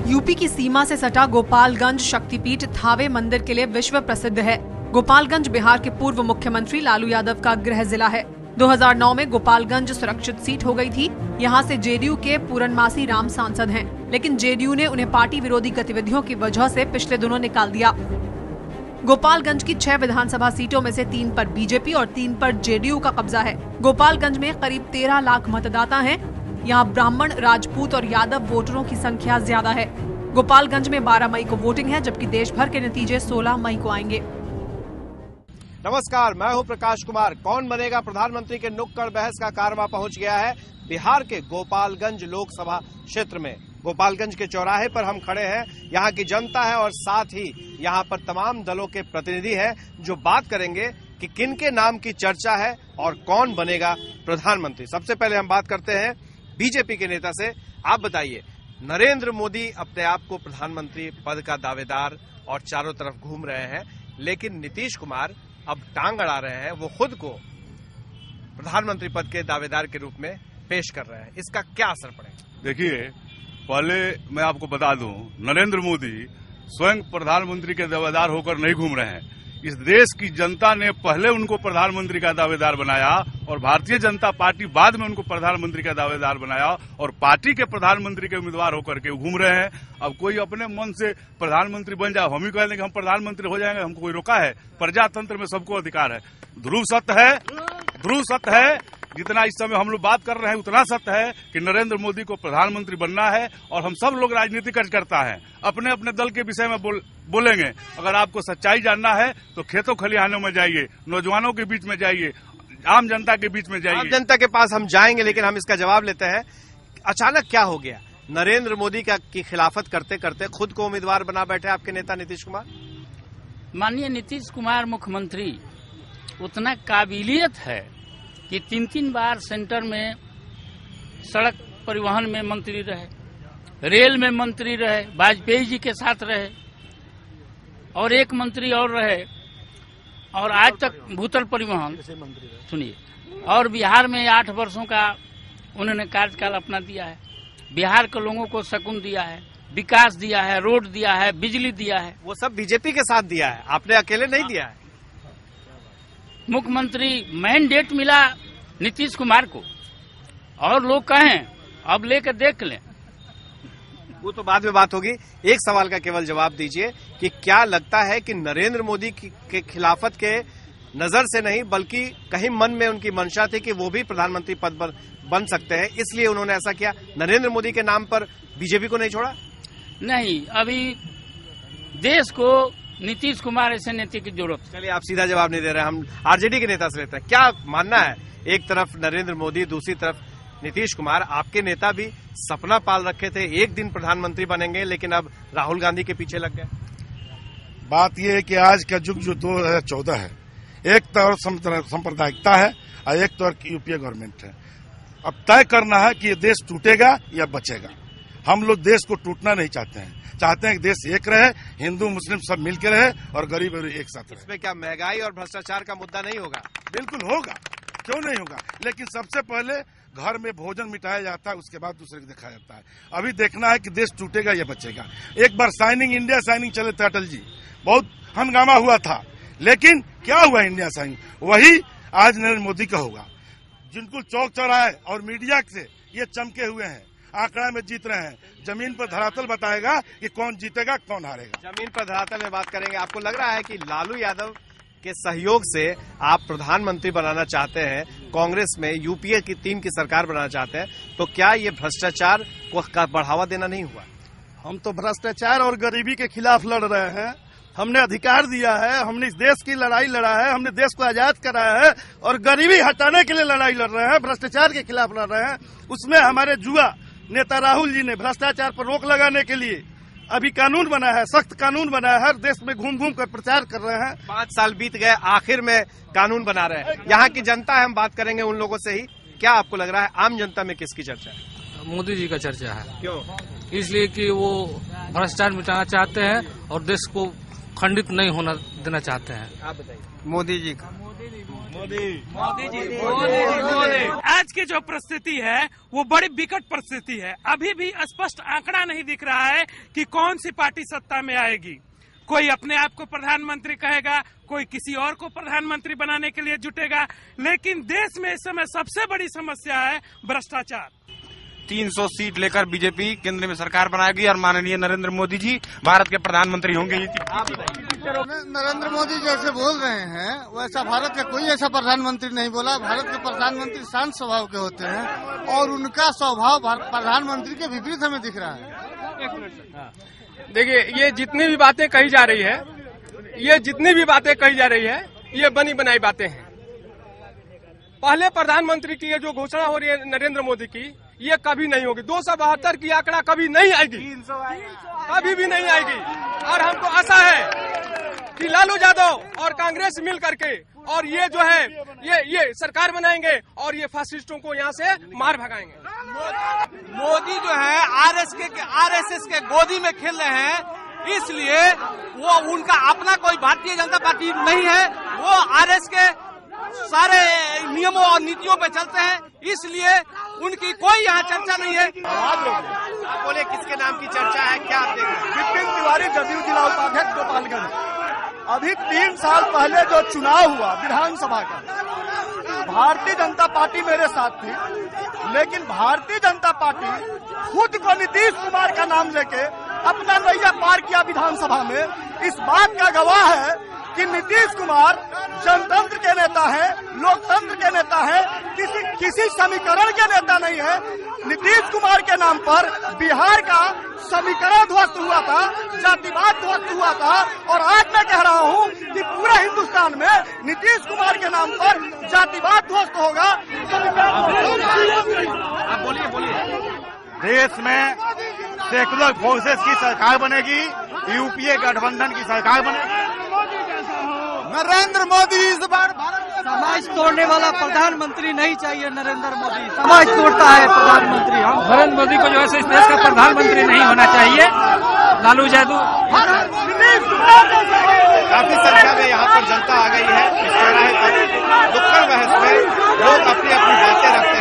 UP की सीमा से सटा गोपालगंज शक्तिपीठ थावे मंदिर के लिए विश्व प्रसिद्ध है। गोपालगंज बिहार के पूर्व मुख्यमंत्री लालू यादव का गृह जिला है। 2009 में गोपालगंज सुरक्षित सीट हो गई थी। यहाँ से जेडीयू के पूरनमासी राम सांसद हैं, लेकिन जेडीयू ने उन्हें पार्टी विरोधी गतिविधियों की वजह से पिछले दिनों निकाल दिया। गोपालगंज की 6 विधानसभा सीटों में से 3 पर बीजेपी और 3 पर जेडीयू का कब्जा है। गोपालगंज में करीब 13 लाख मतदाता हैं। यहाँ ब्राह्मण, राजपूत और यादव वोटरों की संख्या ज्यादा है। गोपालगंज में 12 मई को वोटिंग है, जबकि देश भर के नतीजे 16 मई को आएंगे। नमस्कार, मैं हूं प्रकाश कुमार। कौन बनेगा प्रधानमंत्री के नुक्कड़ बहस का कारवां पहुंच गया है बिहार के गोपालगंज लोकसभा क्षेत्र में। गोपालगंज के चौराहे पर हम खड़े हैं। यहाँ की जनता है और साथ ही यहाँ पर तमाम दलों के प्रतिनिधि हैं जो बात करेंगे कि किन के नाम की चर्चा है और कौन बनेगा प्रधानमंत्री। सबसे पहले हम बात करते हैं बीजेपी के नेता से। आप बताइए, नरेंद्र मोदी अपने आप को प्रधानमंत्री पद का दावेदार और चारों तरफ घूम रहे हैं, लेकिन नीतीश कुमार अब टांग अड़ा रहे हैं। वो खुद को प्रधानमंत्री पद के दावेदार के रूप में पेश कर रहे हैं। इसका क्या असर पड़ेगा? देखिए, पहले मैं आपको बता दूं, नरेंद्र मोदी स्वयं प्रधानमंत्री के दावेदार होकर नहीं घूम रहे हैं। इस देश की जनता ने पहले उनको प्रधानमंत्री का दावेदार बनाया और भारतीय जनता पार्टी बाद में उनको प्रधानमंत्री का दावेदार बनाया और पार्टी के प्रधानमंत्री के उम्मीदवार होकर के घूम रहे हैं। अब कोई अपने मन से प्रधानमंत्री बन जाए, हम ही कह दें कि हम प्रधानमंत्री हो जाएंगे, हमको कोई रोका है? प्रजातंत्र में सबको अधिकार है। ध्रुव सत्य है। जितना इस समय हम लोग बात कर रहे हैं उतना सत्य है कि नरेंद्र मोदी को प्रधानमंत्री बनना है और हम सब लोग राजनीति करता है, अपने अपने दल के विषय में बोलेंगे। अगर आपको सच्चाई जानना है तो खेतों खलिहानों में जाइए, नौजवानों के बीच में जाइए, आम जनता के बीच में जाइए। आम जनता के पास हम जाएंगे, लेकिन हम इसका जवाब लेते हैं। अचानक क्या हो गया? नरेंद्र मोदी की खिलाफत करते करते खुद को उम्मीदवार बना बैठे आपके नेता नीतीश कुमार। माननीय नीतीश कुमार मुख्यमंत्री उतना काबिलियत है कि 3 बार सेंटर में सड़क परिवहन में मंत्री रहे, रेल में मंत्री रहे, वाजपेयी जी के साथ रहे और एक मंत्री और रहे, और आज तक भूतल परिवहन सुनिए, और बिहार में 8 वर्षों का उन्होंने कार्यकाल अपना दिया है। बिहार के लोगों को सुकून दिया है, विकास दिया है, रोड दिया है, बिजली दिया है। वो सब बीजेपी के साथ दिया है, आपने अकेले नहीं दिया है। मुख्यमंत्री मैंडेट मिला नीतीश कुमार को, और लोग कहें अब लेकर देख लें। वो तो बाद में बात होगी। एक सवाल का केवल जवाब दीजिए कि क्या लगता है कि नरेंद्र मोदी के खिलाफत के नजर से नहीं, बल्कि कहीं मन में उनकी मंशा थी कि वो भी प्रधानमंत्री पद पर बन सकते हैं, इसलिए उन्होंने ऐसा किया? नरेंद्र मोदी के नाम पर बीजेपी को नहीं छोड़ा? नहीं, अभी देश को नीतीश कुमार ऐसे नेता की जरूरत है। चलिए, आप सीधा जवाब नहीं दे रहे, हम आरजेडी के नेता से लेते हैं। क्या मानना है? एक तरफ नरेंद्र मोदी, दूसरी तरफ नीतीश कुमार। आपके नेता भी सपना पाल रखे थे एक दिन प्रधानमंत्री बनेंगे, लेकिन अब राहुल गांधी के पीछे लग गए। बात यह है कि आज का युग जो 2014 है, एक तरफ सांप्रदायिकता है और एक तरफ यूपीए गवर्नमेंट है। अब तय करना है कि ये देश टूटेगा या बचेगा। हम लोग देश को टूटना नहीं चाहते हैं कि देश एक रहे, हिंदू मुस्लिम सब मिलकर रहे और गरीब एक साथ रहे। इसमें क्या महंगाई और भ्रष्टाचार का मुद्दा नहीं होगा? बिल्कुल होगा, क्यों नहीं होगा। लेकिन सबसे पहले घर में भोजन मिटाया जाता है, उसके बाद दूसरे को दिखाया जाता है। अभी देखना है कि देश टूटेगा या बचेगा। एक बार साइनिंग इंडिया साइनिंग चले थे अटल जी, बहुत हंगामा हुआ था, लेकिन क्या हुआ? इंडिया साइनिंग वही आज नरेंद्र मोदी का होगा। जिनको चौक चौराहे और मीडिया से ये चमके हुए हैं, आंकड़ा में जीत रहे हैं, जमीन पर धरातल बताएगा कि कौन जीतेगा कौन हारेगा। जमीन पर धरातल में बात करेंगे। आपको लग रहा है कि लालू यादव के सहयोग से आप प्रधानमंत्री बनाना चाहते हैं, कांग्रेस में यूपीए की 3 की सरकार बनाना चाहते हैं, तो क्या ये भ्रष्टाचार को बढ़ावा देना नहीं हुआ? हम तो भ्रष्टाचार और गरीबी के खिलाफ लड़ रहे हैं। हमने अधिकार दिया है, हमने इस देश की लड़ाई लड़ा है, हमने देश को आजाद कराया है और गरीबी हटाने के लिए लड़ाई लड़ रहे हैं, भ्रष्टाचार के खिलाफ लड़ रहे हैं। उसमें हमारे युवा नेता राहुल जी ने भ्रष्टाचार पर रोक लगाने के लिए अभी कानून बना है, सख्त कानून बना है, हर देश में घूम घूम कर प्रचार कर रहे हैं। 5 साल बीत गए, आखिर में कानून बना रहे हैं। यहाँ की जनता है, हम बात करेंगे उन लोगों से ही। क्या आपको लग रहा है आम जनता में किसकी चर्चा है? मोदी जी का चर्चा है। क्यों? इसलिए कि वो भ्रष्टाचार मिटाना चाहते हैं और देश को खंडित नहीं होना देना चाहते हैं। आप बताइए। मोदी जी का। आज की जो परिस्थिति है वो बड़ी विकट परिस्थिति है। अभी भी स्पष्ट आंकड़ा नहीं दिख रहा है कि कौन सी पार्टी सत्ता में आएगी। कोई अपने आप को प्रधानमंत्री कहेगा, कोई किसी और को प्रधानमंत्री बनाने के लिए जुटेगा, लेकिन देश में इस समय सबसे बड़ी समस्या है भ्रष्टाचार। 300 सीट लेकर बीजेपी केंद्र में सरकार बनाएगी और माननीय नरेंद्र मोदी जी भारत के प्रधानमंत्री होंगे। नरेंद्र मोदी जैसे बोल रहे हैं वैसा भारत का कोई ऐसा प्रधानमंत्री नहीं बोला। भारत के प्रधानमंत्री शांत स्वभाव के होते हैं और उनका स्वभाव प्रधानमंत्री के विपरीत हमें दिख रहा है। देखिए, ये जितनी भी बातें कही जा रही है ये बनी बनाई बातें हैं। पहले प्रधानमंत्री की ये जो घोषणा हो रही है नरेंद्र मोदी की, ये कभी नहीं होगी। 272 की आंकड़ा कभी नहीं आएगी, कभी भी नहीं आएगी। और हमको आशा है कि लालू यादव और कांग्रेस मिल करके और ये जो है ये सरकार बनाएंगे और ये फासिस्टों को यहाँ से मार भगाएंगे। मोदी जो है आरएसएस के गोदी में खेल रहे हैं, इसलिए वो उनका अपना कोई भारतीय जनता पार्टी नहीं है। वो आरएस के सारे नियमों और नीतियों पे चलते हैं, इसलिए उनकी कोई यहाँ चर्चा नहीं है। आप बोले किसके नाम की चर्चा है, क्या आप देख रहे हैं? विपिन तिवारी, जदयू जिला उपाध्यक्ष गोपालगंज। अभी 3 साल पहले जो चुनाव हुआ विधानसभा का, भारतीय जनता पार्टी मेरे साथ थी, लेकिन भारतीय जनता पार्टी खुद को नीतीश कुमार का नाम लेके अपना नैया पार किया विधानसभा में। इस बात का गवाह है कि नीतीश कुमार जनतंत्र के नेता है, लोकतंत्र के नेता है, किसी समीकरण के नेता नहीं है। नीतीश कुमार के नाम पर बिहार का समीकरण ध्वस्त हुआ था, जातिवाद ध्वस्त हुआ था, और आज मैं कह रहा हूं कि पूरे हिंदुस्तान में नीतीश कुमार के नाम पर जातिवाद ध्वस्त होगा। आप बोलिए। देश में सेकुलर फोर्सेस की सरकार बनेगी, यूपीए गठबंधन की सरकार बनेगी। नरेंद्र मोदी इस बार समाज तोड़ने वाला प्रधानमंत्री नहीं चाहिए। नरेंद्र मोदी समाज तोड़ता है प्रधानमंत्री। हम नरेंद्र मोदी को जो है इस देश का प्रधानमंत्री नहीं होना चाहिए। लालू यादव काफी संख्या में यहाँ पर जनता आ गई है इस चौराहे पर। नुक्कड़ बहस में लोग अपनी अपनी बातें रखते हैं।